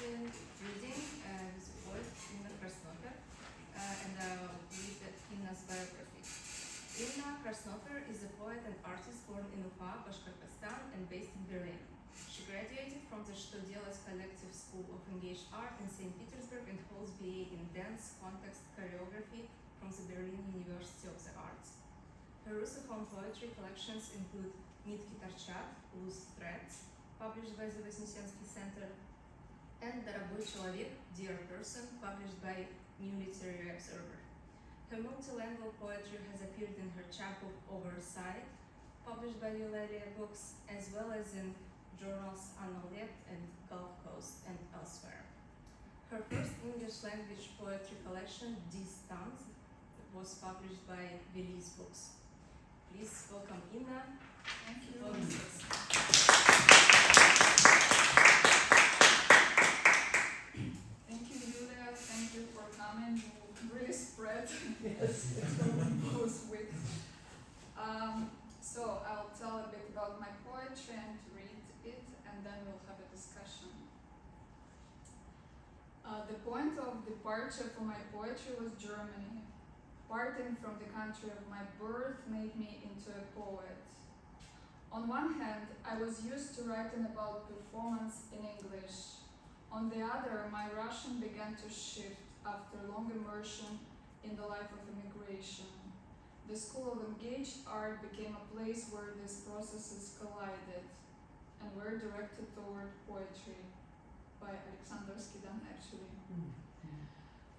reading with poet Inna Krasnoper, and read Inna's biography. Inna Krasnoper is a poet and artist born in Ufa, Bashkortostan, and based in Berlin. She graduated from the Что делать Collective School of Engaged Art in St. Petersburg and holds BA in Dance, Context, Choreography from the Berlin University of the Arts. Her Russophone poetry collections include Nitki торчат, Loose Threads, published by the Вознесенский Center, and Дорогой человек, Dear Person, published by New Literary Observer. Her multilingual poetry has appeared in her chapbook Oversight, published by Yulia Books, as well as in journals Anolet and Gulf Coast and elsewhere. Her first English language poetry collection, Distance, was published by Belize Books. Please welcome Inna. Thank you. Thank you, Yulia. Thank you for coming. You really spread those weeks. So I'll tell a bit about my poetry and read it, and then we'll have a discussion. The point of departure for my poetry was Germany. Parting from the country of my birth made me into a poet. On one hand, I was used to writing about performance in English. On the other, my Russian began to shift after long immersion in the life of immigration. The School of Engaged Art became a place where these processes collided and were directed toward poetry by Alexander Skidan, actually.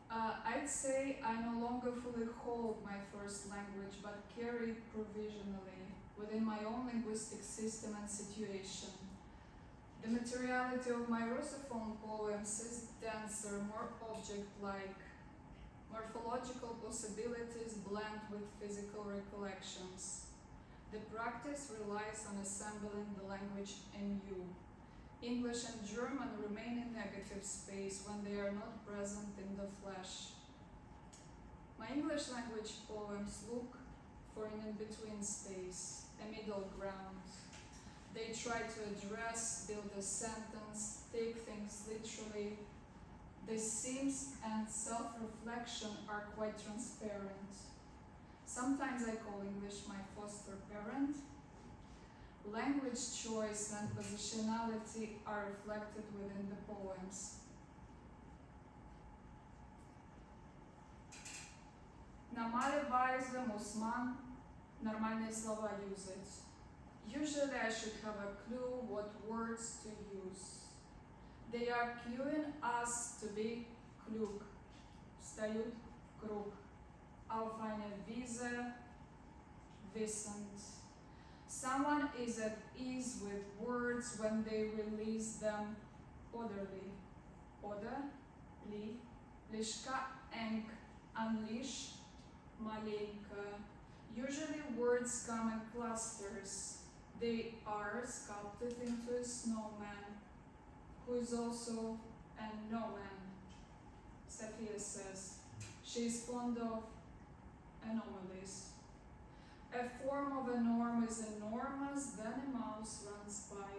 I'd say I no longer fully hold my first language, but carry it provisionally within my own linguistic system and situation. The materiality of my Russophone poems is denser, more object-like. Morphological possibilities blend with physical recollections. The practice relies on assembling the language anew. English and German remain in negative space when they are not present in the flesh. My English language poems look for an in-between space, a middle ground. They try to address, build a sentence, take things literally. The themes and self-reflection are quite transparent. Sometimes I call English my foster parent. Language choice and positionality are reflected within the poems. Намаливается мусман нормальные слова usage. Usually I should have a clue what words to use. They are cueing us to be klug. Встают в круг. Auf eine Wiese, wissend. Someone is at ease with words when they release them orderly. Oder, li, lishka, eng, unleash, malenka. Usually words come in clusters. They are sculpted into a snowman, who is also a no man. Safia says she is fond of anomalies. A form of a norm is enormous, then a mouse runs by.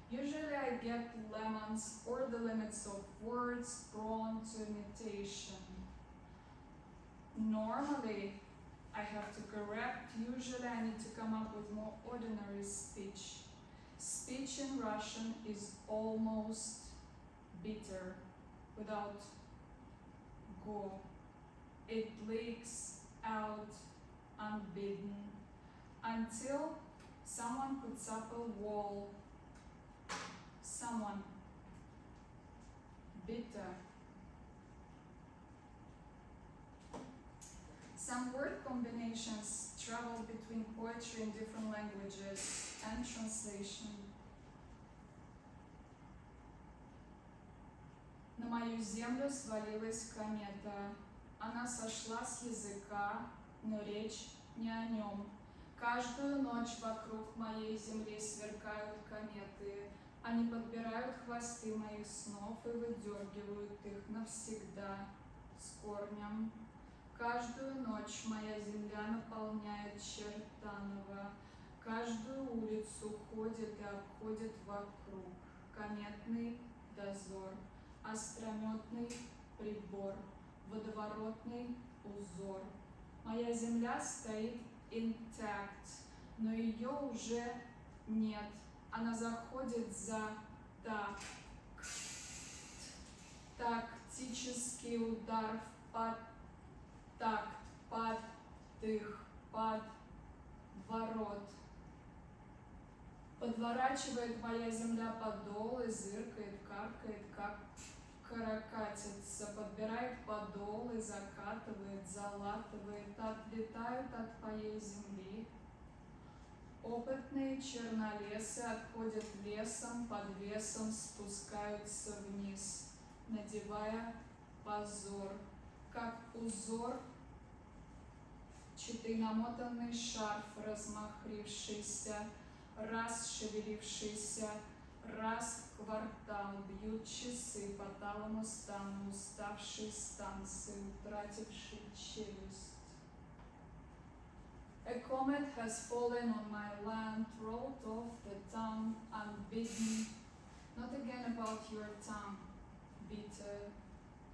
Usually I get lemons or the limits of words prone to imitation. Normally, I have to correct. Usually I need to come up with more ordinary speech. Speech in Russian is almost bitter, without go. It leaks out unbidden until someone puts up a wall. Someone bitter. Some word combinations travel between poetry in different languages and translation. На мою землю свалилась комета. Она сошла с языка, но речь не о нем. Каждую ночь вокруг моей земли сверкают кометы. Они подбирают хвосты моих снов и выдергивают их навсегда с корнем. Каждую ночь моя земля наполняет Чертаново. Каждую улицу ходит и обходит вокруг кометный дозор, острометный прибор, водоворотный узор. Моя земля стоит intact, но ее уже нет. Она заходит за тактический удар в такт, поддых, подворот. Подворачивает моя земля подол и зыркает, каркает, как каракатица. Подбирает подол и закатывает, залатывает. Отлетают от моей земли. Опытные чернолесы отходят лесом, под весом спускаются вниз, надевая позор, как узор, чей намотанный шарф, размахрившийся, расшевелившийся, раз в квартал, бьют часы по талому стану, уставшей станции, утратившей челюсть. A comet has fallen on my land, rolled off the tongue unbidden. Not again about your tongue, bitter.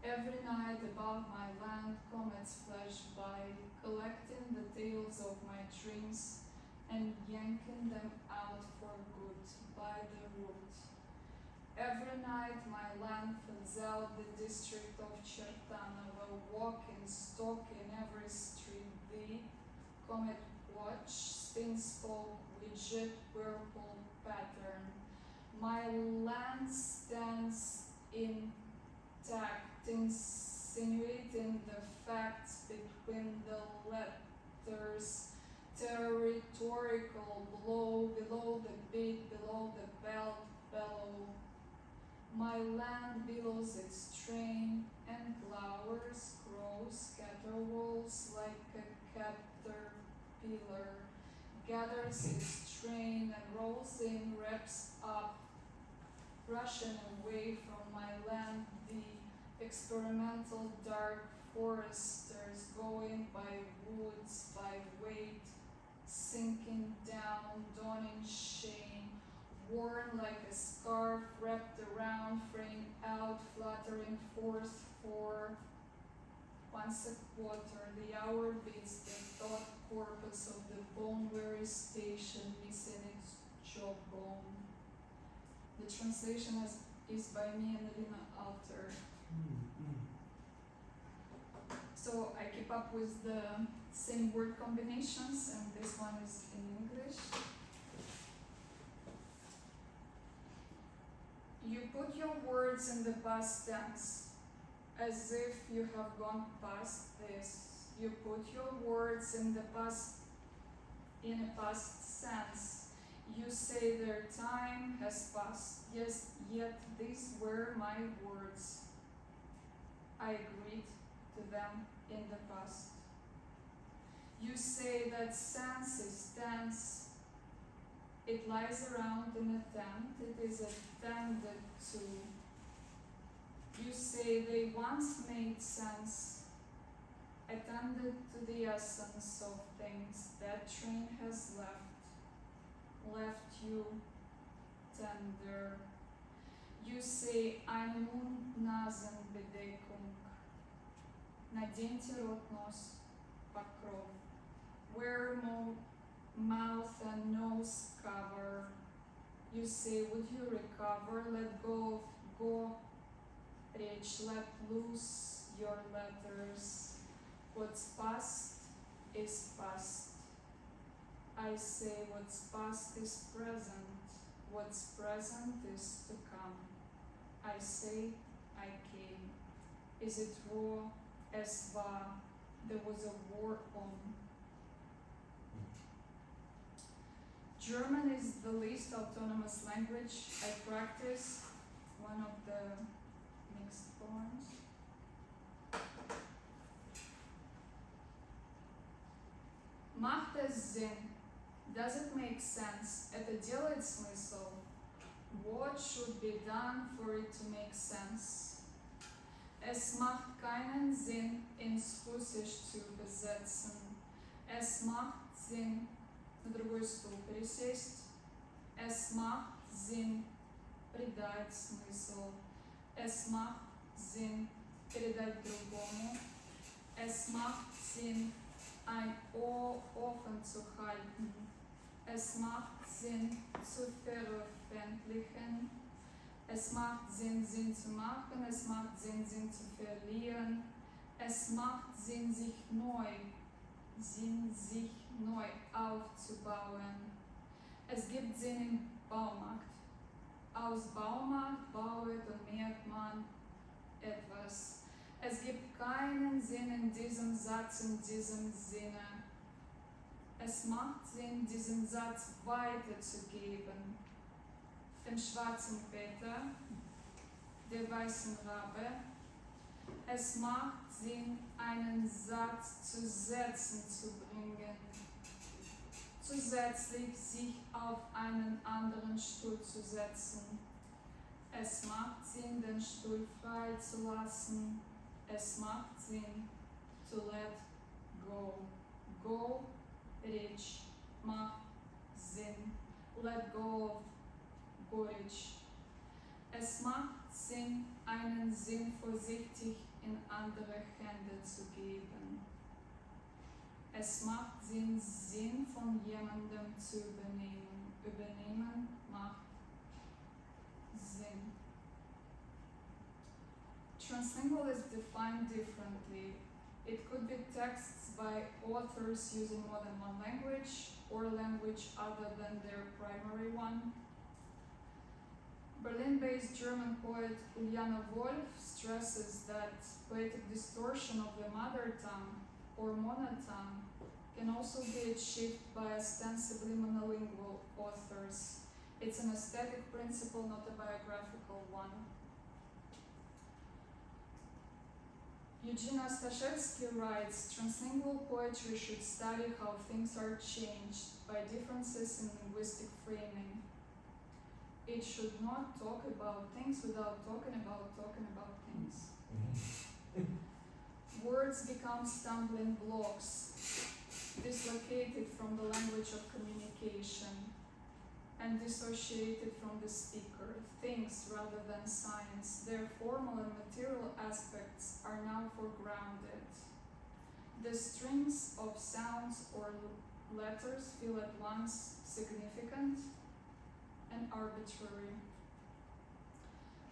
Every night above my land, comets flash by, collecting the tales of my dreams and yanking them out for good by the root. Every night my land fills out the district of Chertanova, walking, stalking every street. The comet watch spins folk widget purple pattern. My land stands intact, insinuating the facts between the letters. Territorial blow, below the beat, below the belt, bellow. My land billows its train and glowers, grows, caterwauls like a caterpillar, gathers its train and rolls in, wraps up, rushing away from my land, the experimental dark foresters going by woods, by weight, sinking down, donning shame, worn like a scarf wrapped around, fraying out, fluttering forth for once a quarter. The hour beats the thought corpus of the bone-weary station, missing its jawbone. The translation is by me and Elena Alter. So I keep up with the same word combinations, and this one is in English. You put your words in the past tense, as if you have gone past this. You put your words in the past, in a past sense. You say their time has passed. Yes, yet these were my words. I agreed to them in the past. You say that sense is tense. It lies around in a tent. It is attended to. You say they once made sense, attended to the essence of things. That train has left you tender. You say, ein Mund, Nasenbedeckung. Наденьте рот, нос, покров. Wear mouth and nose cover. You say, would you recover? Let go of go. Речь, let loose your letters. What's past is past. I say what's past is present. What's present is to come. I say I came. Is it raw? Es war. There was a war on. German is the least autonomous language. I practice one of the mixed forms. Macht es Sinn? Does it make sense? Это делает смысл? What should be done for it to make sense? Es macht keinen Sinn, ins Russisch zu übersetzen. Es macht Sinn, на другой стул пересесть. Es macht Sinn, придать смысл. Es macht Sinn передать другому. Es macht Sinn ein Ohr offen zu halten. Es macht Sinn zu veröffentlichen. Es macht Sinn, Sinn zu machen. Es macht Sinn, Sinn zu verlieren. Es macht Sinn, sich neu aufzubauen. Es gibt Sinn im Baumarkt. Aus Baumarkt baut und merkt man etwas. Es gibt keinen Sinn in diesem Satz, in diesem Sinne. Es macht Sinn, diesen Satz weiterzugeben. Dem schwarzen Peter, der weißen Rabe. Es macht Sinn, einen Satz zusätzlich zu bringen. Zusätzlich sich auf einen anderen Stuhl zu setzen. Es macht Sinn, den Stuhl frei zu lassen. Es macht Sinn, to let go. Go, rich, macht Sinn. Let go of gorich. Es macht Sinn, einen Sinn vorsichtig in andere Hände zu geben. Es macht Sinn, Sinn von jemandem zu übernehmen. Übernehmen macht Sinn. Translingual is defined differently. It could be texts by authors using more than one language or language other than their primary one. Berlin-based German poet Juliana Wolf stresses that poetic distortion of the mother tongue or monotongue can also be achieved by ostensibly monolingual authors. It's an aesthetic principle, not a biographical one. Eugene Ostashevsky writes, translingual poetry should study how things are changed by differences in linguistic framing. It should not talk about things without talking about things. Words become stumbling blocks, dislocated from the language of communication and dissociated from the speaker, things rather than science. Their formal and material aspects are now foregrounded. The strings of sounds or letters feel at once significant and arbitrary.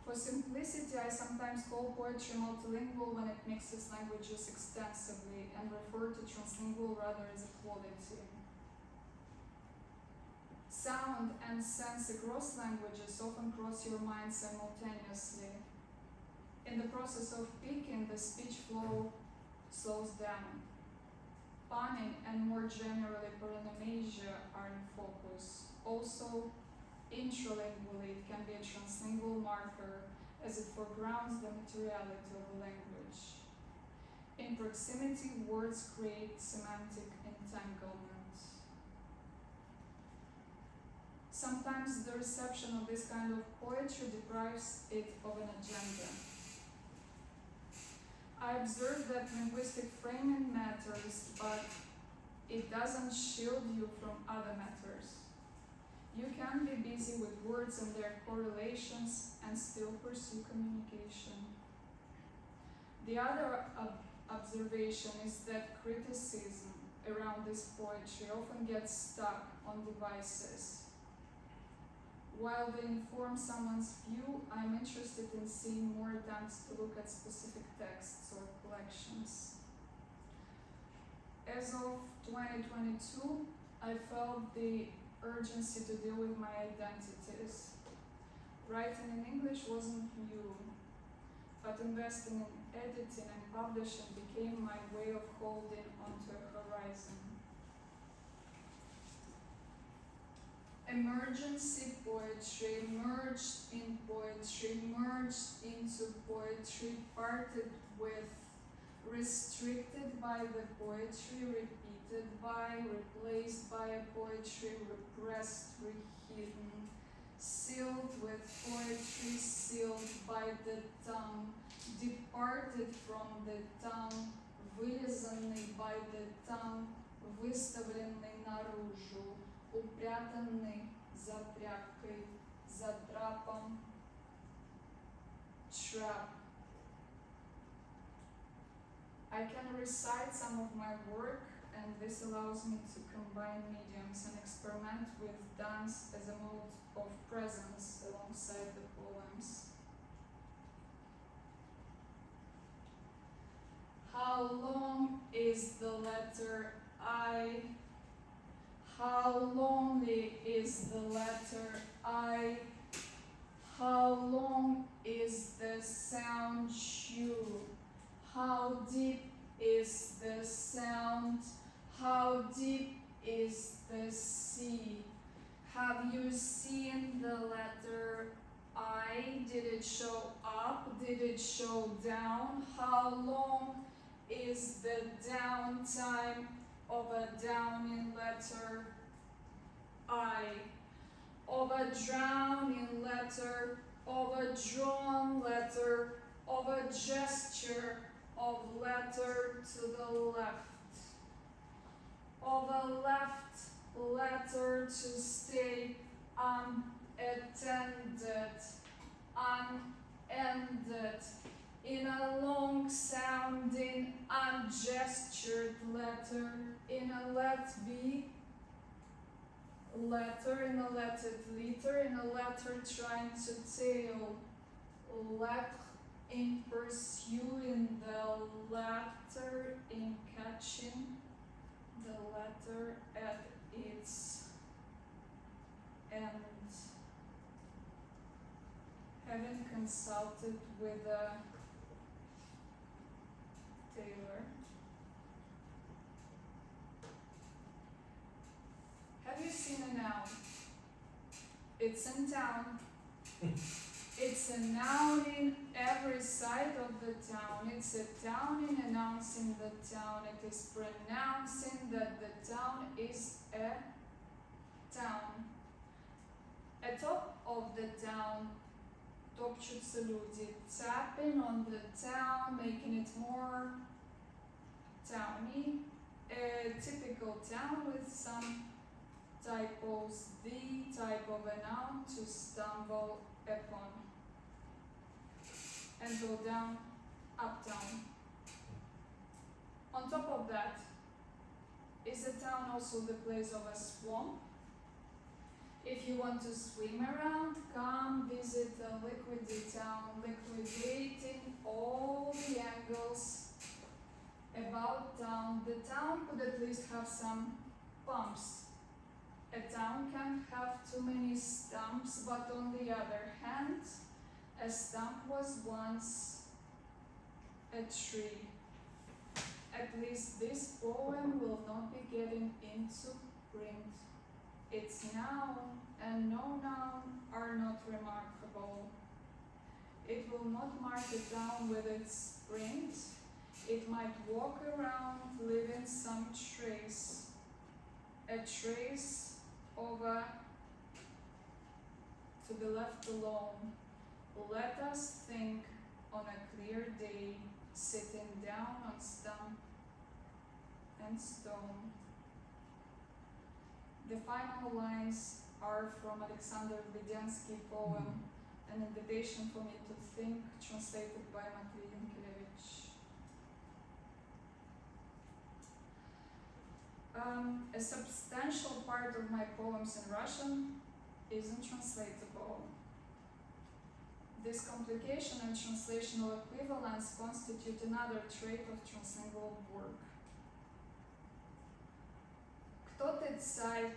For simplicity, I sometimes call poetry multilingual when it mixes languages extensively and refer to translingual rather as a quality. Sound and sense across languages often cross your mind simultaneously. In the process of speaking, the speech flow slows down. Punning and more generally paranomasia are in focus. Also, intralingually, it can be a translingual marker as it foregrounds the materiality of the language. In proximity, words create semantic entanglement. Sometimes the reception of this kind of poetry deprives it of an agenda. I observe that linguistic framing matters, but it doesn't shield you from other matters. You can be busy with words and their correlations and still pursue communication. The other observation is that criticism around this poetry often gets stuck on devices. While they inform someone's view, I'm interested in seeing more attempts to look at specific texts or collections. As of 2022, I felt the urgency to deal with my identities. Writing in English wasn't new, but investing in editing and publishing became my way of holding onto a horizon. Emergency poetry, merged in poetry, merged into poetry, parted with, restricted by the poetry, repeated by, replaced by a poetry, repressed, rehidden, sealed with poetry, sealed by the tongue, departed from the tongue, вырезанный by the tongue, выставленный наружу, упрятанный за пряжкой, за трапом, trap. I can recite some of my work, and this allows me to combine mediums and experiment with dance as a mode of presence alongside the poems. How long is the letter I? How lonely is the letter I? How long is the sound Q? How deep is the sound? How deep is the sea? Have you seen the letter I? Did it show up? Did it show down? How long is the downtime of a downing letter I? Of a drowning letter, of a drawn letter, of a gesture of letter to the left, of a left letter to stay unattended, unended, in a long sounding, ungestured letter, in a let be letter, in a let it liter, in a letter trying to tail, lack in pursuing the latter, in catching the letter at its end. Having consulted with a tailor, have you seen a noun? It's in town. It's a noun in every side of the town. It's a town in announcing the town. It is pronouncing that the town is a town. Atop of the town топчутся люди, tapping on the town, making it more towny. A typical town with some typos, the type of a noun to stumble upon and go down, uptown. On top of that, is the town also the place of a swamp? If you want to swim around, come visit a liquidy town, liquidating all the angles about town. The town could at least have some bumps. A town can't have too many stumps, but on the other hand, a stump was once a tree. At least this poem will not be getting into print. Its noun and no noun are not remarkable. It will not mark it down with its print. It might walk around leaving some trace. A trace of a to be left alone. Let us think on a clear day, sitting down on stump and stone. The final lines are from Alexander Vedensky poem, An Invitation for Me to Think, translated by Matvey Yankelevich. A substantial part of my poems in Russian isn't translatable. This complication and translational equivalence constitute another trait of translingual work. Кто ты царь,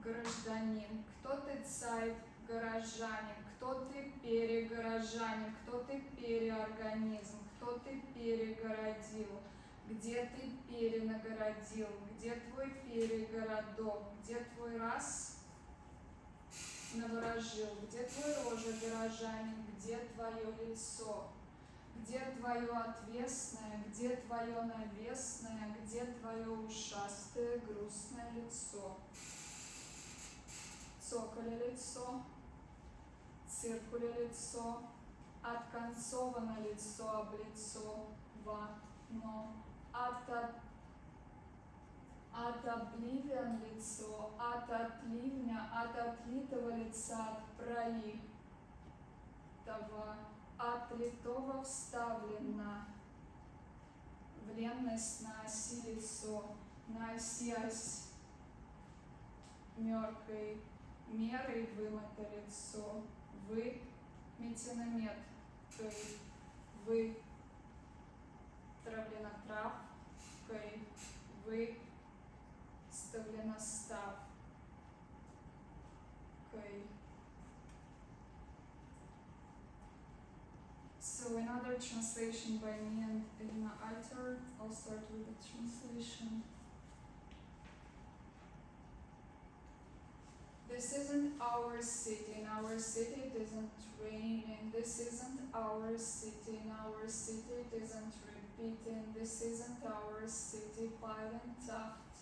гражданин? Кто ты царь, горожанин? Кто ты перегорожанин? Кто ты переорганизм? Кто ты перегородил? Где ты перенагородил? Где твой перегородок? Где твой раз наворожил? Где твой рожа, горожанин? Где твое лицо? Где твое отвесное? Где твое навесное? Где твое ушастое грустное лицо? Цоколя лицо, циркуля лицо, отконцовано лицо об лицо, но от обливиан лицо, от отливня, от отлитого лица, от пролитого, от влитого вставлено в ленность на оси лицо, на оси ось мёркой мерой вымыто лицо, вы метиномет, вы травлено травкой, вы ставлено ставкой. So another translation by me and Elena Alter. I'll start with the translation. This isn't our city. In our city it isn't raining. This isn't our city. In our city it isn't repeating. This isn't our city. Piling tuft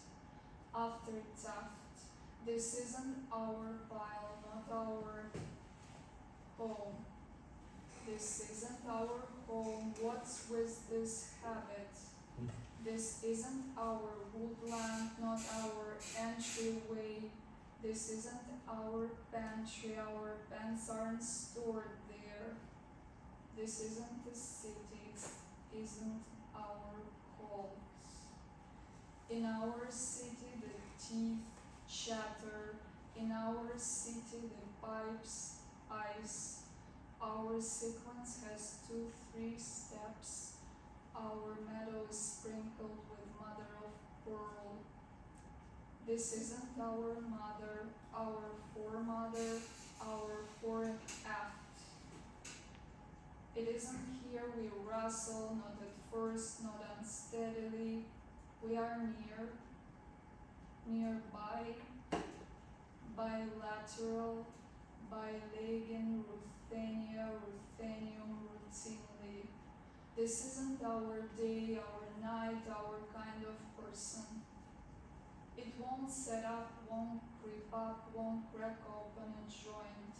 after tuft. This isn't our pile, not our home. This isn't our home. What's with this habit? This isn't our woodland, not our entryway. This isn't our pantry. Our pants aren't stored there. This isn't the city. Isn't our halls. In our city the teeth chatter. In our city the pipes ice. Our sequence has 2-3 steps. Our meadow is sprinkled with mother of pearl. This isn't our mother, our foremother, our fore and aft. It isn't here we rustle, not at first, not unsteadily. We are nearby, bilateral, bilegging, ruthenia, ruthenium, routinely. This isn't our day, our night, our kind of person. It won't set up, won't creep up, won't crack open a joint.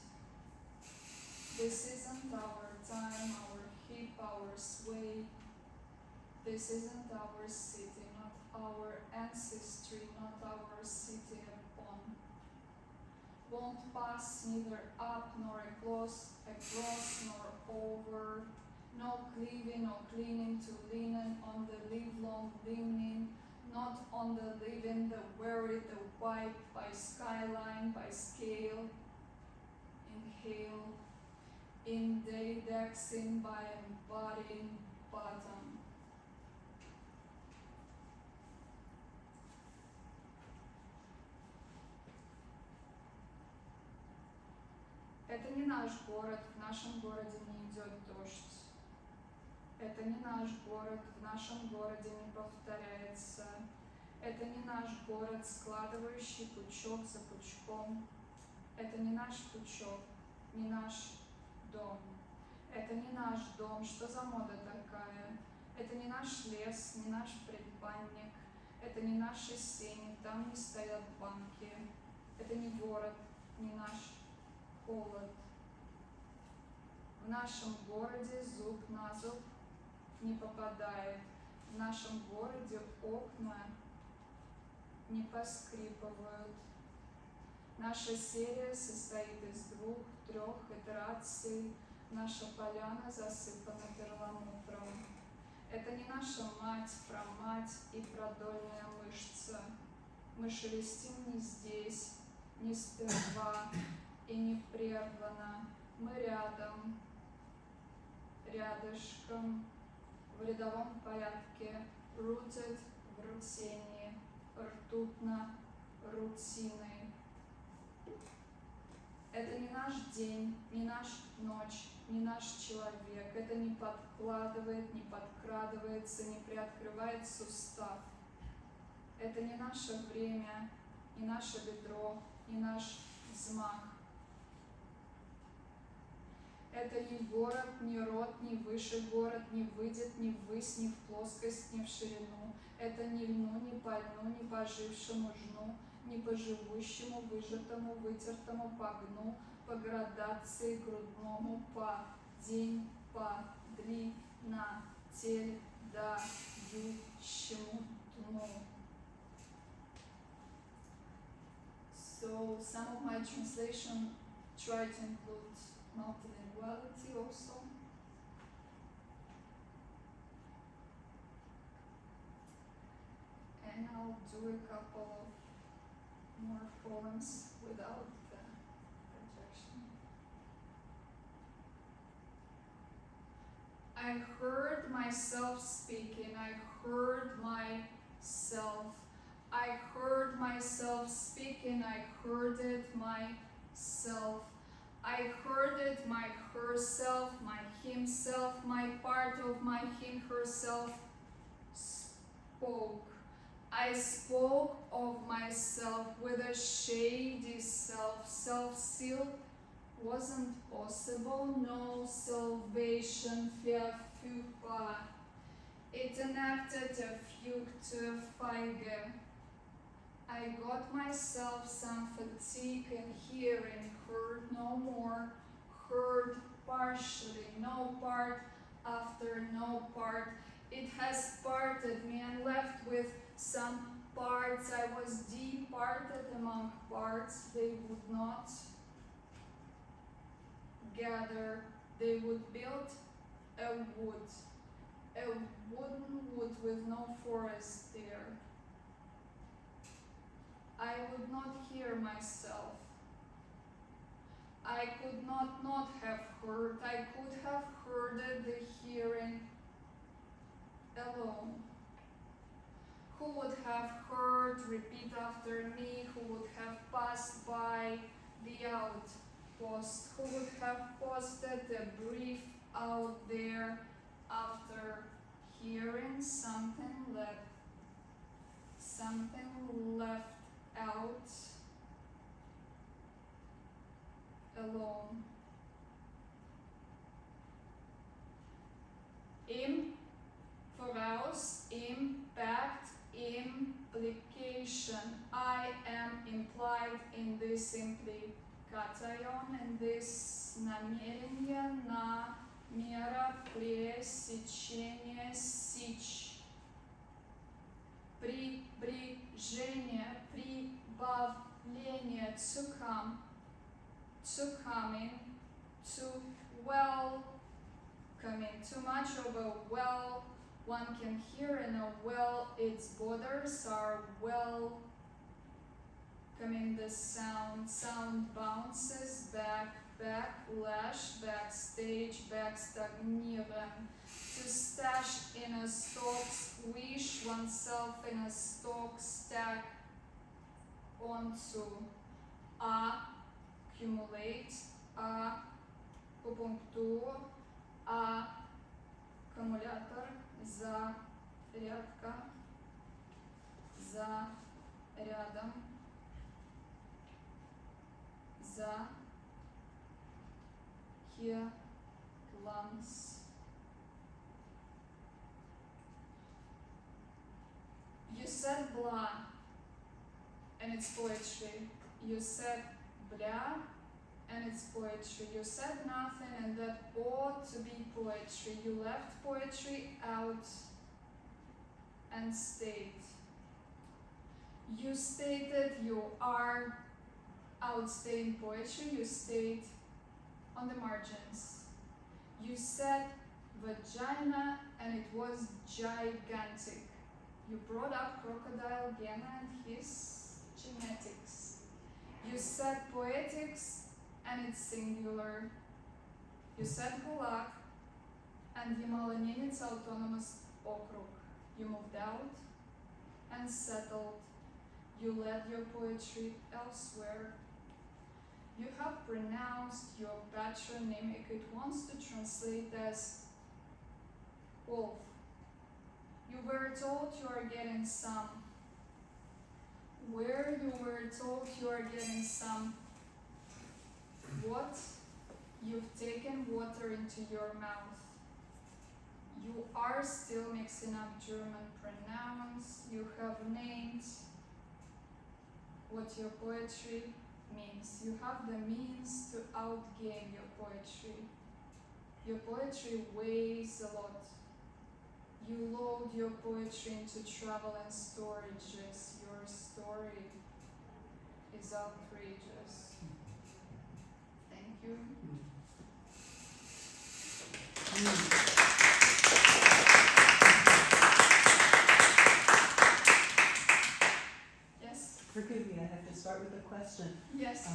This isn't our time, our hip, our sway. This isn't our city, not our ancestry, not our city upon. Won't pass neither up nor across nor over. No cleaving, no clinging to linen on the livelong linen, not on the living, the weary, the white, by skyline, by scale. Inhale, indexing by embodying bottom. Это не наш город, в нашем городе не идет дождь. Это не наш город, в нашем городе не повторяется. Это не наш город, складывающий пучок за пучком. Это не наш пучок, не наш дом. Это не наш дом, что за мода такая? Это не наш лес, не наш предбанник. Это не наши сени, там не стоят банки. Это не город, не наш холод. В нашем городе зуб на зуб не попадает. В нашем городе окна не поскрипывают. Наша серия состоит из 2-3 итераций. Наша поляна засыпана перламутром. Это не наша мать, прамать и продольная мышца. Мы шелестим не здесь, не сперва и не прервано. Мы рядом, рядышком, в рядовом порядке, rooted в рутине, ртутно рутиной. Это не наш день, не наша ночь, не наш человек. Это не подкладывает, не подкрадывается, не приоткрывает сустав. Это не наше время, не наше бедро, не наш взмах. Это не город, не род, не выше город, не выйдет, не ввысь, не в плоскость, не в ширину. Это не льну, не по льну, не по жившему жну, не по живущему, выжатому, вытертому, по гну, по градации грудному, по день, по длина, тель, дающему дну. So some of my translation try to include multilinguality also. and I'll do a couple of more poems without the projection. I heard myself speaking, I heard myself. I heard myself speaking, I heard it myself. I heard it, my herself, my himself, my part of my him herself spoke. I spoke of myself with a shady self. Self-seal wasn't possible, no salvation, verfügbar. It enacted a future feige. I got myself some fatigue in hearing, heard no more, heard partially, no part after no part. It has parted me and left with some parts. I was departed among parts. They would not gather. They would build a wooden wood with no forest there. I would not hear myself. I could not have heard. I could have heard the hearing alone. Who would have heard, repeat after me, who would have passed by the outpost, who would have posted a brief out there after hearing something left out alone. Voraus, impact, implication. I am implied in this implication, in this намерение, намера, пресечение, сечь. Приближение, прибавление, to come, to coming, to welcoming. Too much of a well one can hear in a well, its borders are welcoming the sound. Sound bounces back, backlash, backstage, backstagnieren. To stash in a stock, squish oneself in a stock, stack onto, accumulate, акупунктур, аккумулятор, зарядка, зарядом, за, here, glance. You said blah, and it's poetry. You said blah, and it's poetry. You said nothing, and that ought to be poetry. You left poetry out and stayed. You stated you are outstaying poetry. You stayed on the margins. You said vagina, and it was gigantic. You brought up Crocodile Gena and his genetics. You said poetics, and it's singular. You said Gulag, and Ямало-Ненец Autonomous Okrug. You moved out and settled. You led your poetry elsewhere. You have pronounced your patronymic. It wants to translate as wolf. You were told you are getting some. Where you were told you are getting some. What? You've taken water into your mouth. You are still mixing up German pronouns. You have named what your poetry means. You have the means to outgame your poetry. Your poetry weighs a lot. You load your poetry into travel and storages. Your story is outrageous. Thank you. Mm. question. Yes.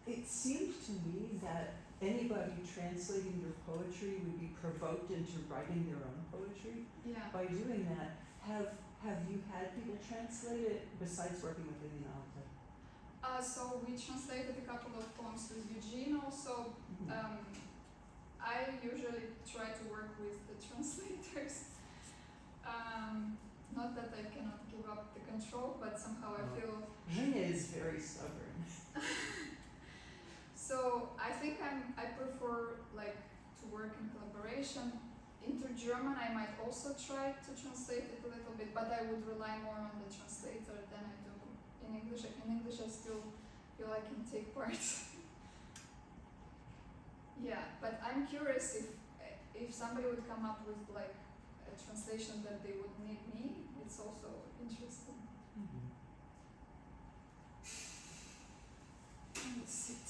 It seemed to me that anybody translating your poetry would be provoked into writing their own poetry. Yeah. By doing that, have you had people translate it besides working with Yulia? So we translated a couple of poems with Eugene also. I usually try to work with the translators. Not that I cannot give up the control, but somehow I feel. Gina is very stubborn. So I think I prefer like to work in collaboration. Into German, I might also try to translate it a little bit, but I would rely more on the translator than I do in English. In English, I still feel I can take part. Yeah, but I'm curious if somebody would come up with like a translation that they would need me. It's also interesting. Let's sit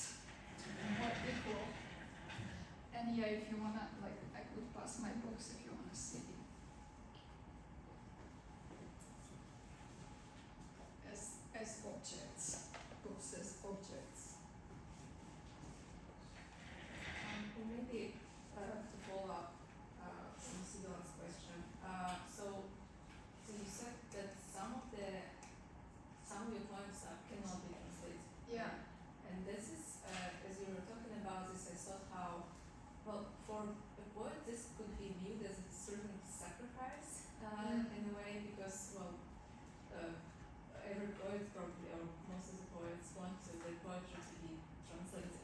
more equal. And yeah, if you wanna, like, I could pass my books if you wanna see. As objects, books as objects. Maybe to follow up on Sidon's question. So you said that some of your poems cannot be translated. Yeah. And this is, as you were talking about this, I thought how, well, for a poet, this could be viewed as a certain sacrifice in a way, because, well, every poet probably, or most of the poets want their poetry to be translated.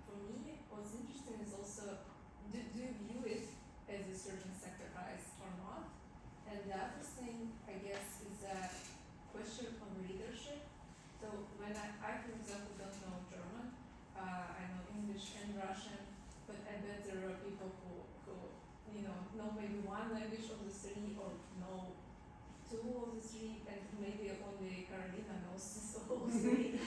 For me, what's interesting is also, do you view it as a certain sacrifice or not? And the other thing, I guess, is a question of readership. So when I for example, don't know German, I know English and Russian, but I bet there are people who know maybe one language of the three, or know two of the three, and maybe only Carolina knows all three.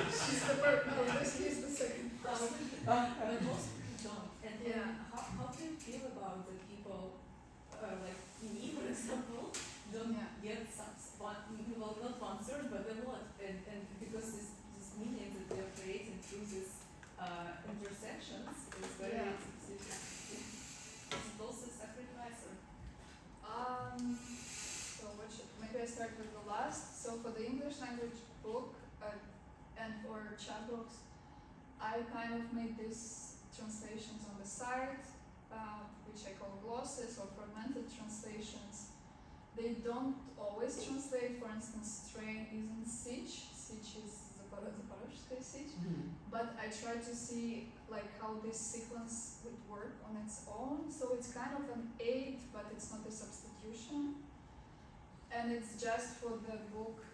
She's the first. No, this is the second person. But most people don't. And Yeah. how do you feel about the people, like me, for example, don't get some well, not one third, but a lot, and because this medium that we are creating through these intersections is very specific. Is it also sacrifice, or? So maybe I start with the last. So for the English language book and for chat books, I kind of made these translations on the side, which I call glosses or fragmented translations. They don't always translate. For instance, train isn't Sich. Sich is Zaporozhye Sich. But I try to see like how this sequence would work on its own. So it's kind of an aid, but it's not a substitution. And it's just for the book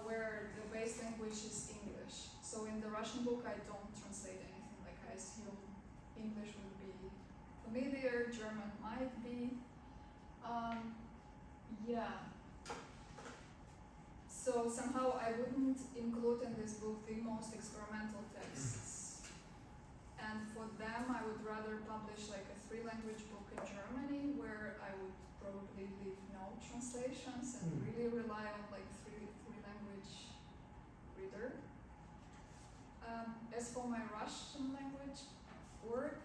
where the base language is English. So in the Russian book, I don't translate anything. Like I assume English would be familiar, German might be. Yeah. So somehow I wouldn't include in this book the most experimental texts. And for them, I would rather publish like a 3-language book in Germany, where I would probably leave no translations and really rely on like three-language reader. As for my Russian language work,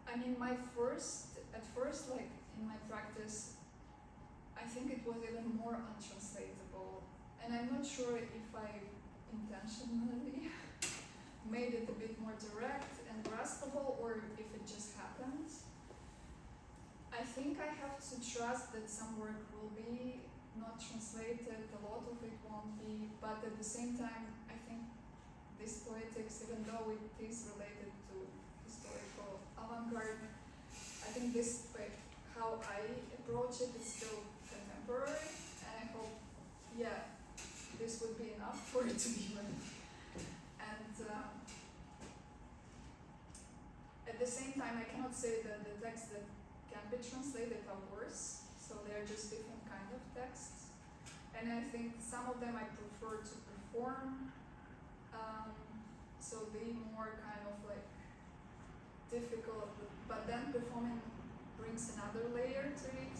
I mean, at first, like in my practice, I think it was even more untranslatable. And I'm not sure if I intentionally made it a bit more direct and graspable, or if it just happened. I think I have to trust that some work will be not translated, a lot of it won't be, but at the same time, I think this poetics, even though it is related to historical avant-garde, I think this, like, how I approach it is still contemporary, and I hope, this would be enough for it to be read. And at the same time, I cannot say that the texts that can be translated are worse, so they are just different kind of texts. And I think some of them I prefer to perform, so they more kind of like difficult, but then performing brings another layer to it.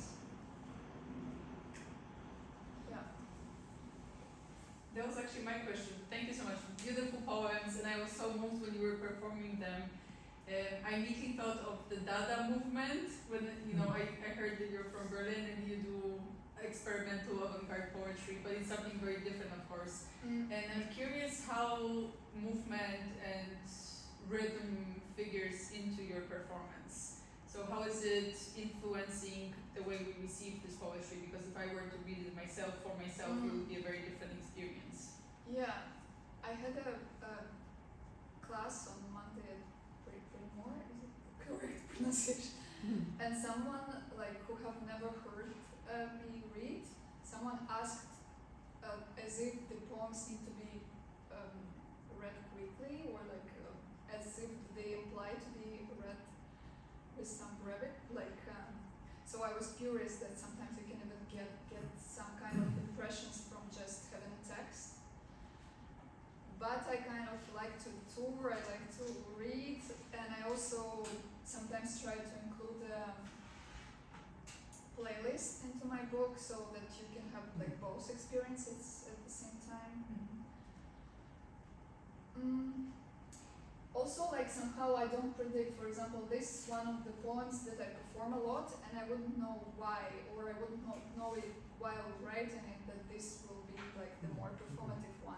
That was actually my question. Thank you so much. Beautiful poems, and I was so moved when you were performing them. I immediately thought of the Dada movement when I heard that you're from Berlin and you do experimental avant-garde poetry, but it's something very different, of course. And I'm curious how movement and rhythm figures into your performance. So how is it influencing the way we receive this poetry? Because if I were to read it myself for myself, it would be a very different experience. Yeah, I had a class on Monday at Swarthmore, is it the correct pronunciation? And someone like who have never heard me read, someone asked as if the poems need to be read quickly or like as if they imply to be read with some brevity, like so I was curious that sometimes you can even get some kind of impressions from just having a text. But I kind of like to tour, I like to read, and I also sometimes try to include a playlist into my book so that you can have like both experiences at the same time. Also, like somehow I don't predict, for example, this is one of the poems that I perform a lot and I wouldn't know why, or I wouldn't know it while writing it, that this will be like the more performative one.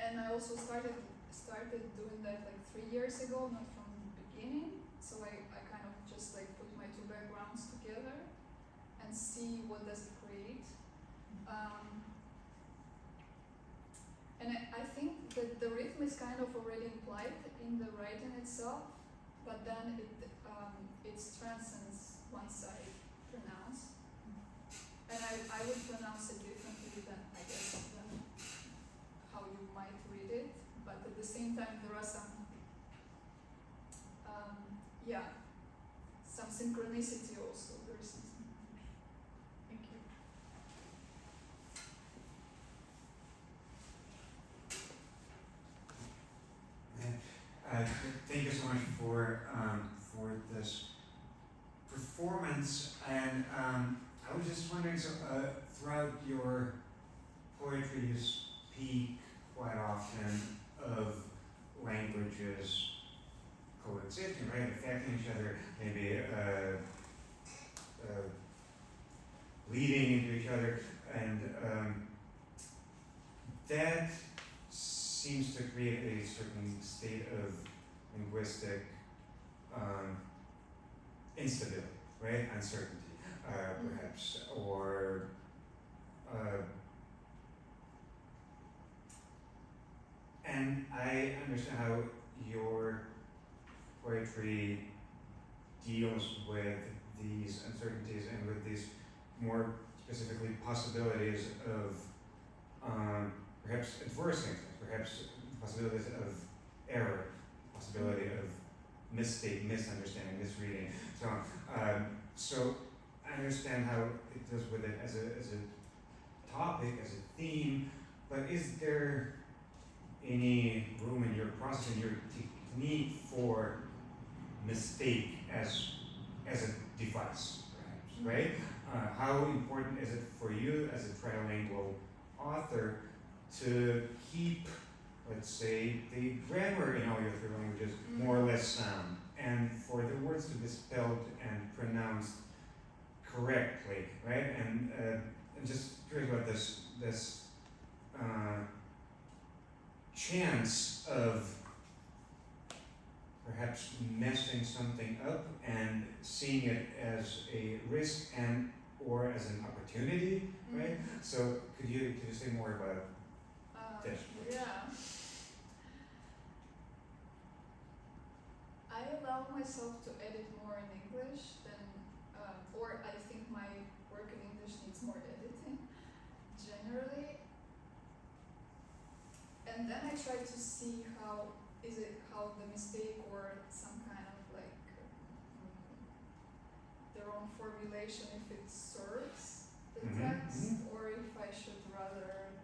And I also started doing that like 3 years ago, not from the beginning. So I kind of just like put my two backgrounds together and see what does it create. And I think that the rhythm is kind of already implied in the writing itself, but then it transcends once I pronounce. And I would pronounce it differently than I guess than how you might read it, but at the same time there are some some synchronicity also. There is some. Thank you. Thank you so much for this performance, and I was just wondering. So throughout your poetry, you speak quite often of languages coexisting, right, affecting each other, maybe leading into each other, and that seems to create a certain state of linguistic instability, right? Uncertainty, perhaps, or and I understand how your poetry deals with these uncertainties and with these more specifically possibilities of perhaps adverse things, perhaps possibilities of error, possibility of mistake, misunderstanding, misreading, so on. So I understand how it deals with it as a topic, as a theme, but is there any room in your process, in your technique for mistake as a device, perhaps, right? How important is it for you as a trilingual author to keep, let's say, the grammar in all your three languages more or less sound, and for the words to be spelled and pronounced correctly, right? And I'm just curious about this chance of perhaps messing something up and seeing it as a risk and or as an opportunity, right? So could you say more about this? Yeah. I allow myself to edit more in English than, or I think my work in English needs more editing, generally. And then I try to see how the mistake or some kind of like their own formulation, if it serves the text, or if I should rather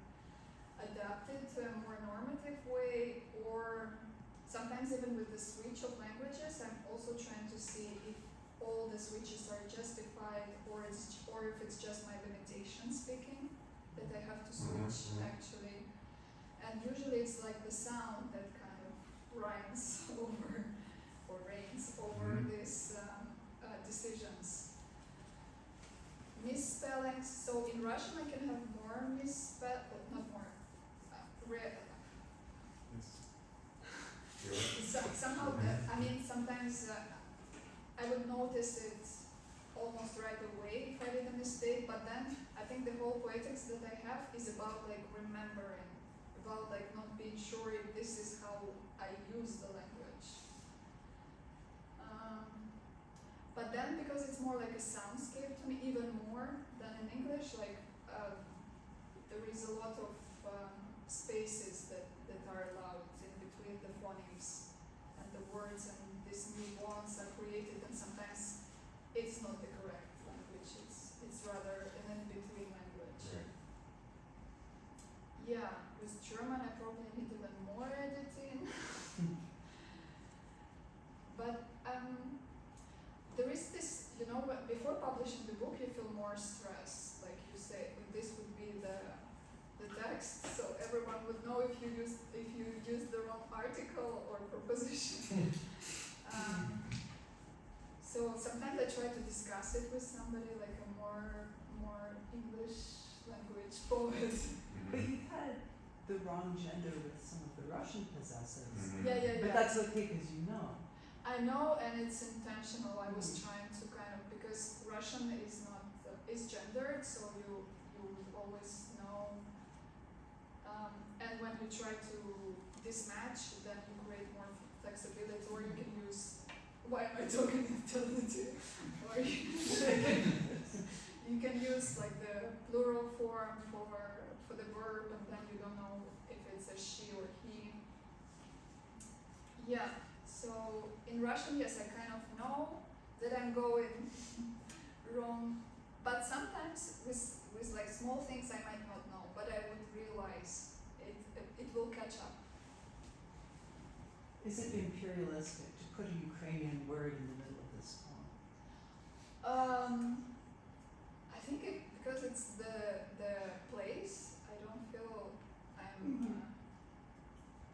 adapt it to a more normative way, or sometimes even with the switch of languages, I'm also trying to see if all the switches are justified, or if it's just my limitation speaking that that I have to switch actually. And usually it's like the sound that kind of rhymes over or reigns over these decisions. Misspellings. So in Russian I can have more not more. Somehow, I mean, sometimes I would notice it almost right away if I did a mistake, but then I think the whole poetics that I have is about like remembering, about like not being sure if this is how I use the language. But then because it's more like a soundscape to me, even more than in English, like there is a lot of spaces that are allowed in between the phonemes and the words, and these new bonds are created, and sometimes it's not the correct language, it's rather an in-between language. Right. Yeah, with German I probably need even more editing. But there is this, you know, before publishing the book you feel more stress, like you say, this would be the text, so everyone would know if you used the wrong article or preposition. So sometimes I try to discuss it with somebody, like a more English language poet. But you've had the wrong gender with some of the Russian possessives. Yeah. But that's okay because you know. I know, and it's intentional. I was trying to kind of, because Russian is not is gendered, so you always know. And when you try to dismatch, then you create more flexibility, or you can use. Why am I talking intelligently? Or you can use like the plural form for the verb, and then you don't know if it's a she or he. Yeah. So in Russian, yes, I kind of know that I'm going wrong, but sometimes with like small things I might not know, but I would realize it will catch up. Is it imperialistic to put a Ukrainian word in the middle of this poem? I think because it's the place, I don't feel I'm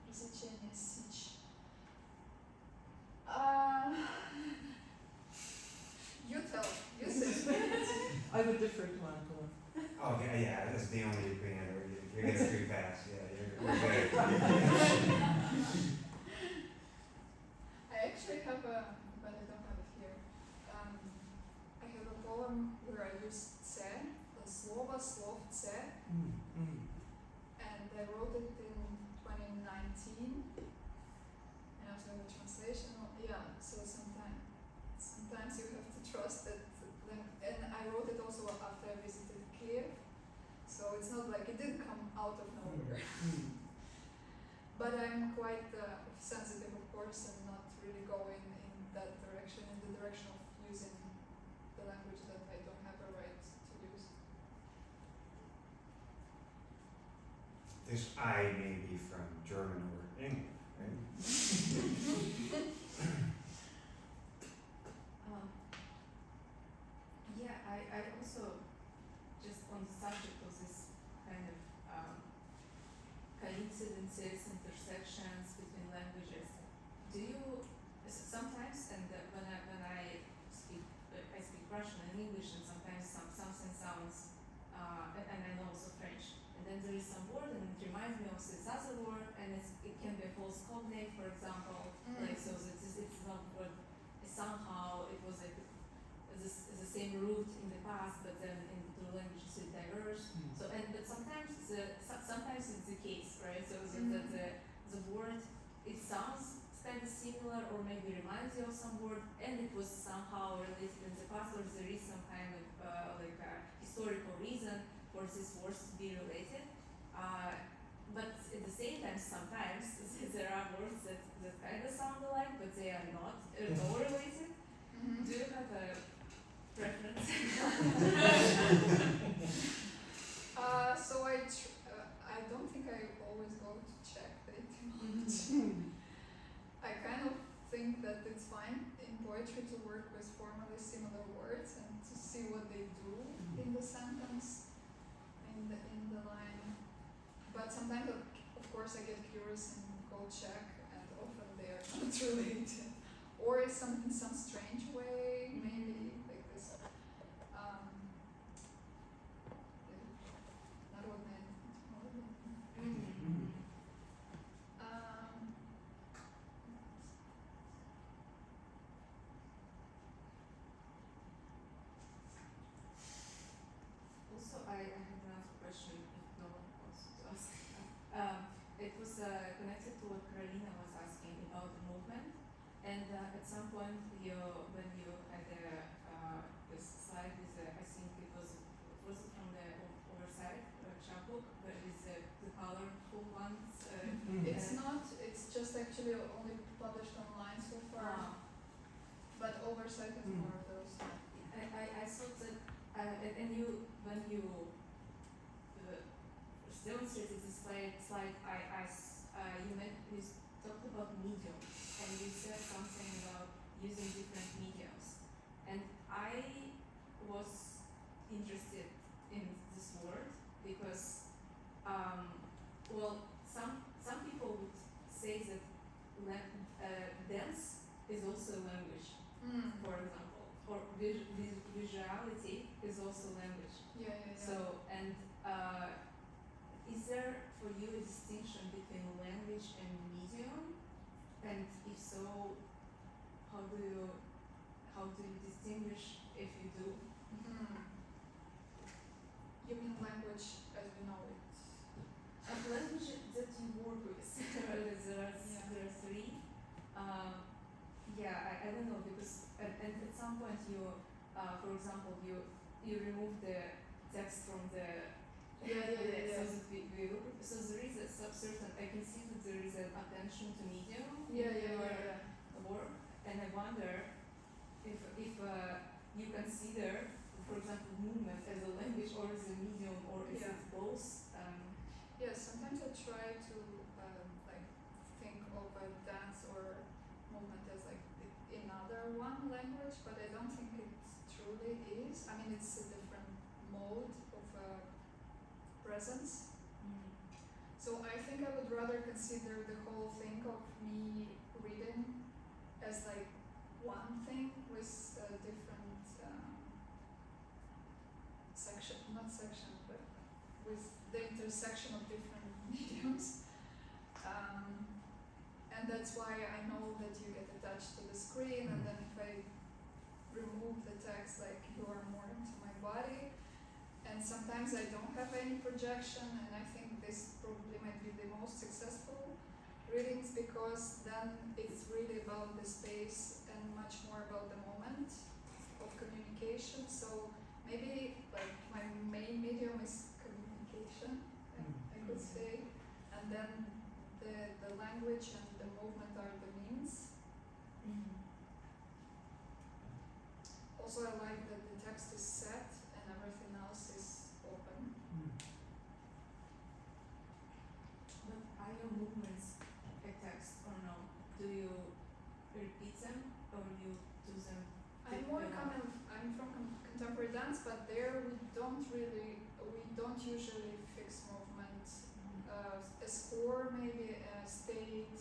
изучение сич. You tell, you say. I would defer to Anton. Okay, yeah, that's the only Ukrainian word. You're getting a free pass. Yeah, you're good. I actually have but I don't have it here. I have a poem where I used "це", the слово, словце, and I wrote it in 2019. And also have a translation. Yeah, so sometimes you have to trust that. And I wrote it also after I visited Kiev, so it's not like it didn't come out of nowhere. But I'm quite sensitive, of course, and not really going in that direction, in the direction of using the language that I don't have a right to use. This I may be from German or English, right? Yeah, I also, just on the subject of this kind of coincidences, intersections between languages, do you sometimes, and when I speak Russian and English, and sometimes something sounds, and I know also French, and then there is some word and it reminds me of this other word, and it can be a false cognate, for example, like so that it's not what somehow it was like the same root in the past, but then in the two languages it diverged. So but sometimes it's the case, right? So that the word, it sounds kind of similar or maybe reminds you of some word, and it was somehow related in the past, or there is some kind of like a historical reason for these words to be related. But at the same time, sometimes there are words that kind of sound alike, but they are not at all related. Do you have a preference? So I don't think I always go to check the etymology. I kind of think that it's fine in poetry to work with formally similar words and to see what they do in the sentence, in the course I get curious and go check, and often they are not related, or in some strange way, maybe like this. Народная технология. Also, I have another question if no one wants to ask. It was connected to what Carolina was asking about the movement, and at some point when you had this slide with I think it was from the oversight chapbook where is the colorful ones. It's not, it's just actually only published online so far, but oversight is more of those. I thought that and you when you demonstrated this slide you talked about mediums and you said something about using different mediums, and I was interested in this word because some people would say that dance is also a language, for example, or visuality is also language. Yeah. So, and is there for you a distinction between language and medium? And if so, how do you distinguish if you do? You mean language as we know it? Language that you work with. there are three. I don't know because at some point you, for example, you remove the text from the Yeah. So there is a certain, I can see that there is an attention to medium Yeah. in your work, and I wonder if you consider, for example, movement as a language or as a medium, or is it both? Yeah, sometimes I try to like think of a dance or movement as like another one language, but I don't think it truly is. I mean, it's a different mode of presence. So I think I would rather consider the whole thing of me reading as like one thing with different but with the intersection of different mediums. And that's why I know that you get attached to the screen, and then if I remove the text, like you are more into my body. And sometimes I don't have any projection, and I think this probably might be the most successful readings because then it's really about the space and much more about the moment of communication. So maybe like my main medium is communication, I could say, and then the language and the movement are the means. Also, I like that the text is set and everything else is open. But are your movements a text or no? Do you repeat them or you do them? I'm from contemporary dance, but there we don't usually fix movement. A score, maybe a state,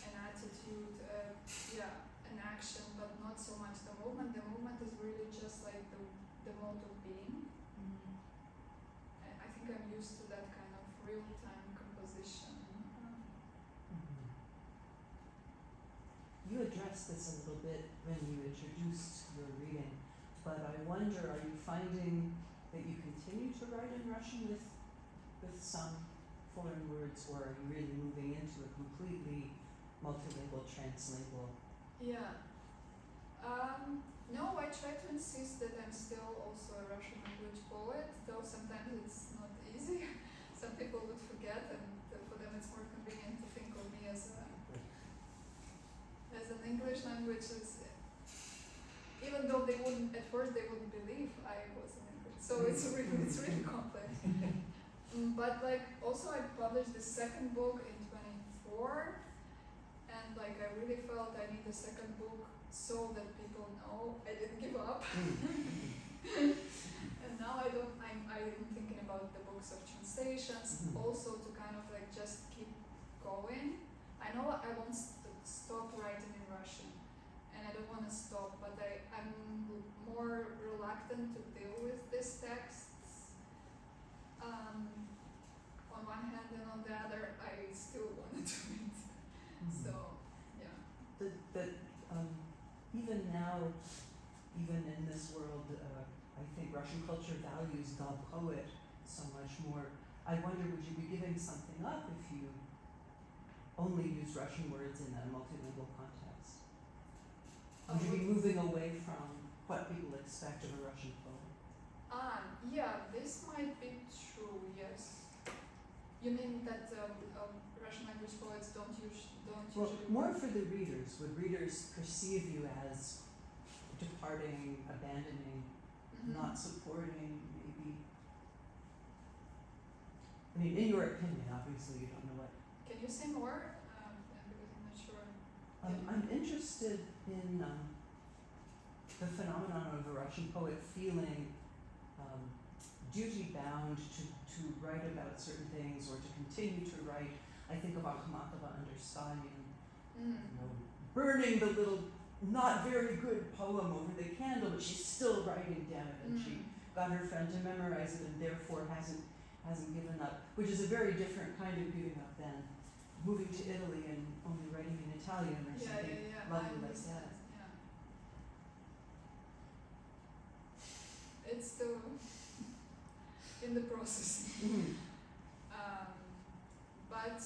an attitude, an action, but not so much the movement. The movement is really just like the mode of being. I think I'm used to that kind of real-time composition. You addressed this a little bit when you introduced your reading, but I wonder, are you finding that you continue to write in Russian with some foreign words, or are you really moving into a completely multilingual, translingual? Yeah. No, I try to insist that I'm still also a Russian language poet, though sometimes it's not easy. Some people would forget, and for them it's more convenient to think of me as an English language. Even though at first they wouldn't believe I was an English. So it's really complex. But like also I published the second book in 24, and like I really felt I need a second book so that people know I didn't give up. And now I'm thinking about the books of translations, also to kind of like just keep this world, I think Russian culture values the poet so much more. I wonder, would you be giving something up if you only use Russian words in a multilingual context? Would you be moving away from what people expect of a Russian poet? Yeah, this might be true, yes. You mean that Russian language poets don't Well, usually more work? for the readers. Would readers perceive you as departing, abandoning, Mhm. not supporting, maybe? I mean, in your opinion, obviously you don't know what. Can you say more? Because I'm not sure. I'm interested in the phenomenon of a Russian poet feeling duty bound to write about certain things or to continue to write. I think of Akhmatova under Stalin, Mm. you know, burning the little not very good poem over the candle, but she's still writing, damn it, and she got her friend to memorize it and therefore hasn't given up, which is a very different kind of giving up than moving to Italy and only writing in Italian or something Yeah. lovely I like understand. that. Yeah. It's still in the process. Mhm. But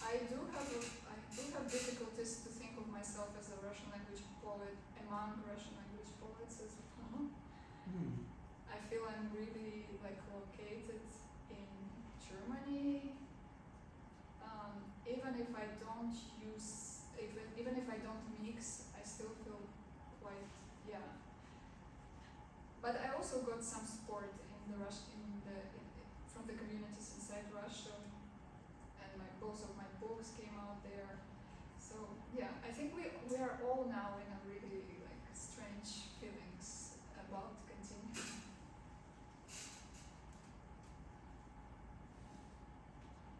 I do have difficulties to think of myself as a Russian language poet among Russian language poets as well. Mhm. I feel I'm really like located in Germany. Even if I don't even if I don't mix, I still feel quite, yeah. But I also got some support from the communities inside Russia, and both of my books came out there. So yeah, I think we are all now in a really like strange feelings about continuing.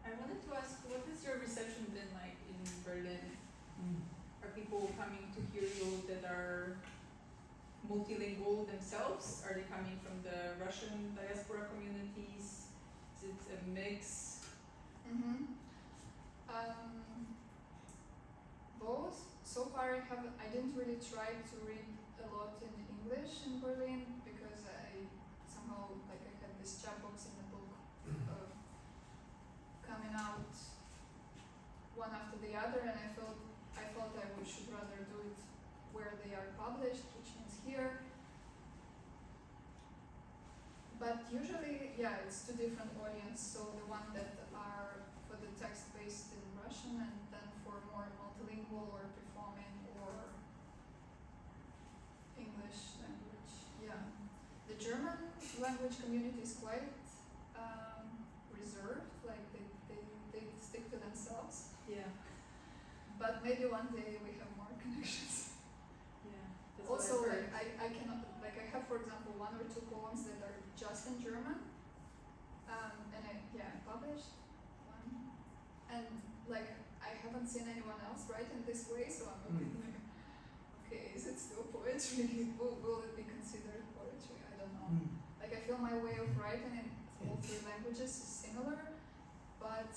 I wanted to ask, what has your reception been like in Berlin? Mm. Are people coming to hear you that are multilingual themselves? Are they coming from the Russian diaspora communities? Is it a mix? Mm-hmm. Both. So far, I didn't really try to read a lot in English in Berlin because I somehow like I had this chapbooks in the book coming out one after the other, and I thought I should rather do it where they are published, which means here. But usually, yeah, it's two different audience. So the one that are for the text based in Russian, and then for more multilingual or performing or English language. Yeah, the German language community is quite reserved. Like they stick to themselves. Yeah. But maybe one day we have more connections. Yeah. That's Also, what I've heard. like I cannot, like I have, for example, one or two poems that are just in German, and I published one, and like I haven't seen anyone else write in this way, so I'm a bit like, okay, is it still poetry? Will it be considered poetry? I don't know. Mm. Like I feel my way of writing in all three languages is similar, but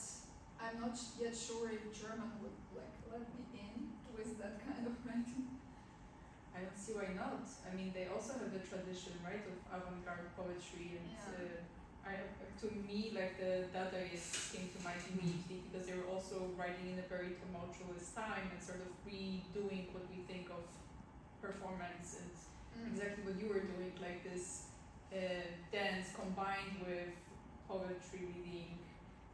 I'm not yet sure if German would like let me in with that kind of writing. I don't see why not. I mean, they also have the tradition, right, of avant-garde poetry, and to me, like the Dadaists came to mind immediately because they were also writing in a very tumultuous time and sort of redoing what we think of performance and exactly what you were doing, like this dance combined with poetry reading.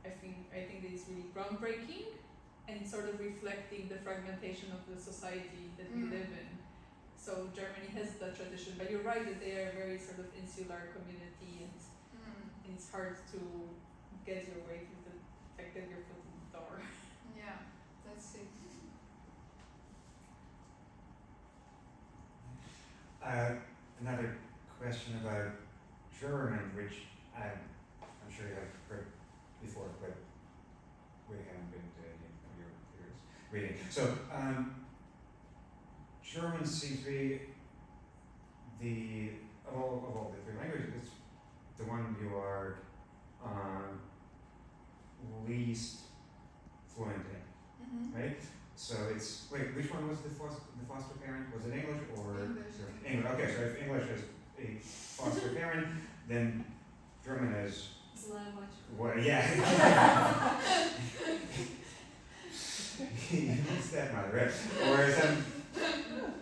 I think that it's really groundbreaking and sort of reflecting the fragmentation of the society that we live in. So Germany has that tradition, but you're right that they are a very sort of insular community, and it's hard to get your way through get your foot in the door. Yeah, that's it. Another question about German, which I'm sure you have heard before, but we haven't been to any of your reading. So, German seems to be of all the three languages, it's the one you are least fluent in, right? So it's, wait, which one was the foster parent? Was it English or? English. English, okay, so if English is a foster parent, then German is, well, yeah. Stepmother, right? Or some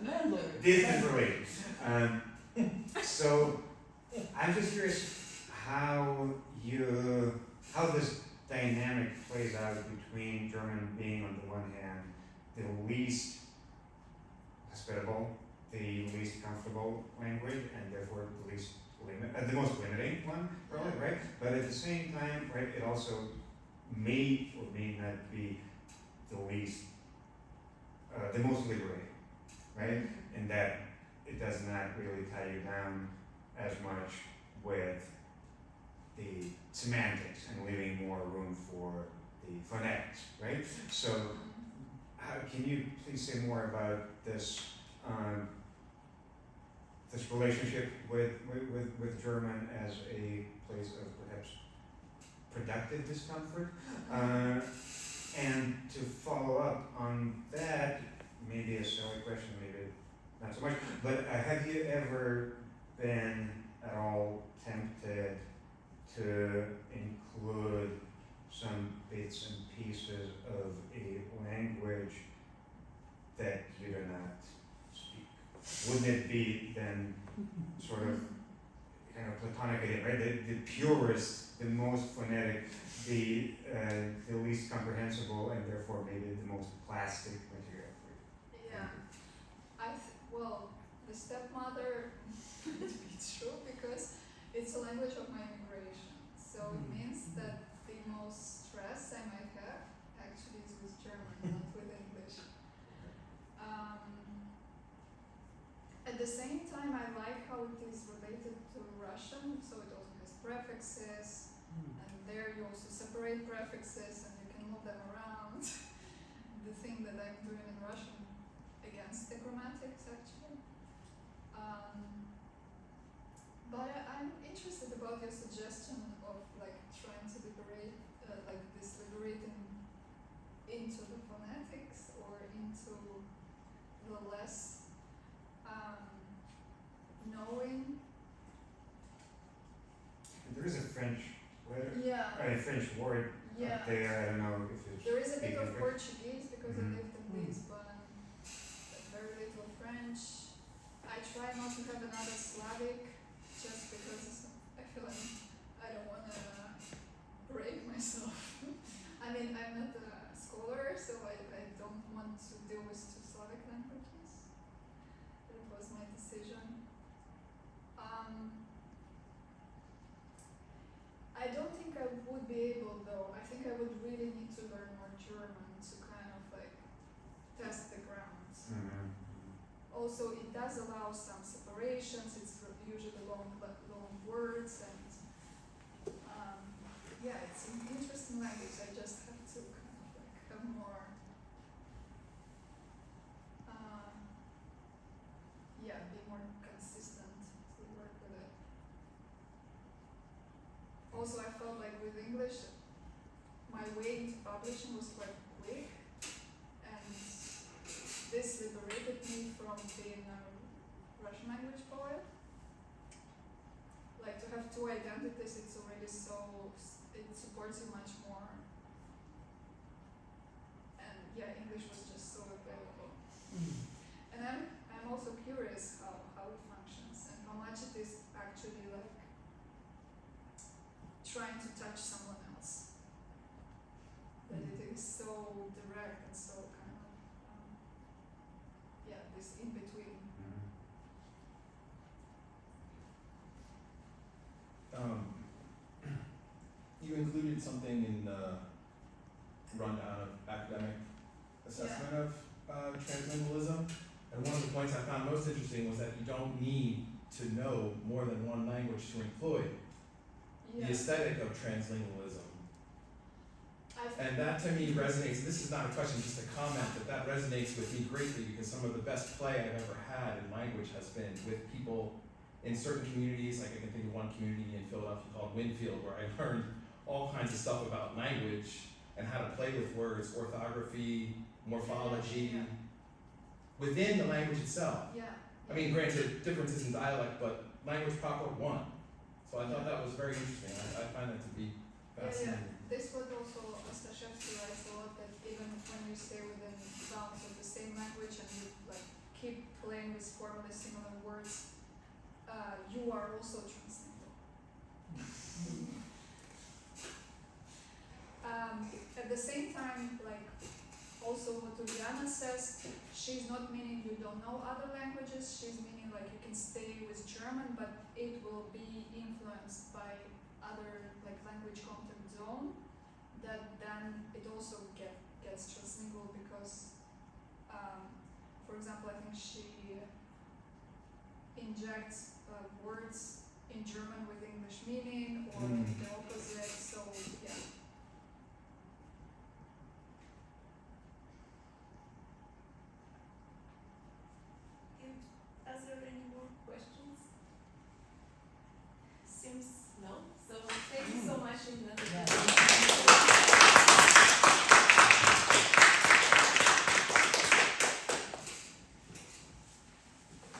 Landlord. distant related. So I'm just curious how this dynamic plays out between German being on the one hand the least hospitable, the least comfortable language, and therefore the most limiting one, probably, right? But at the same time, right, it also may or may not be the least, the most liberating, right? In that it does not really tie you down as much with the semantics and leaving more room for the phonetics, right? So, can you please say more about this this relationship with German as a place of perhaps productive discomfort? And to follow up on that, maybe a silly question, maybe not so much, but have you ever been at all tempted to include some bits and pieces of a language that you do not speak? Wouldn't it be then sort of kind of platonic again, right? The purest, the most phonetic, the least comprehensible, and therefore maybe the most plastic material for you. Yeah. Well, the stepmother would be true because it's a language of my immigration. So it means that the most stress I might have actually is with German, not with English. At the same time, I like how it is related to Russian, so it also has prefixes, and there you also separate prefixes and you can move them around. The thing that I'm doing in Russian against the grammatics actually. But I'm interested about your suggestion of like trying to liberate, like this liberating into the phonetics or into the less knowing. There is a French letter, Yeah. a French word Yeah. up there. I don't know if it's. There is a bit speaking of French. Portuguese because I Mhm. lived in Lisbon, but very little French. I try not to have another Slavic just because I feel I don't want to break myself. I mean, I'm not a scholar, so I don't want to deal with two Slavic languages. It was my decision. I don't think I would be able though. I think I would really need to learn more German to kind of like test the grounds. Mhm. Also, it does allow some separations. It's usually long words, and yeah, it's an interesting language. I just have to kind of like have more, be more consistent to work with it. Also, I felt like with English, my way into publishing was quite quick, and this liberated me from being a Russian language poet. Like to have two identities, it's already it supports you much more. And yeah, English was just so available. And I'm also curious how it functions and how much it is actually like trying to touch someone else. That it is so direct and so kind of this in between. You included something in the rundown of academic assessment of translingualism, and one of the points I found most interesting was that you don't need to know more than one language to employ the aesthetic of translingualism. And that to me resonates, this is not a question, just a comment, that resonates with me greatly because some of the best play I've ever had in language has been with people in certain communities. Like I can think of one community in Philadelphia called Winfield where I learned all kinds of stuff about language and how to play with words, orthography, morphology, Yeah. within the language itself. Yeah. I mean, granted, differences in dialect, but language proper one. So I thought that was very interesting. I find that to be fascinating. This was also Ostashevsky writes a lot that even when you stay within bounds of the same language and you like keep playing with formally similar words, you are also transnatal. At the same time, like also what Juliana says, she's not meaning you don't know other languages, she's meaning like you can stay with German, but it will be influenced by other like language contact zone, that then it also gets translingual because, for example, I think she injects words in German with English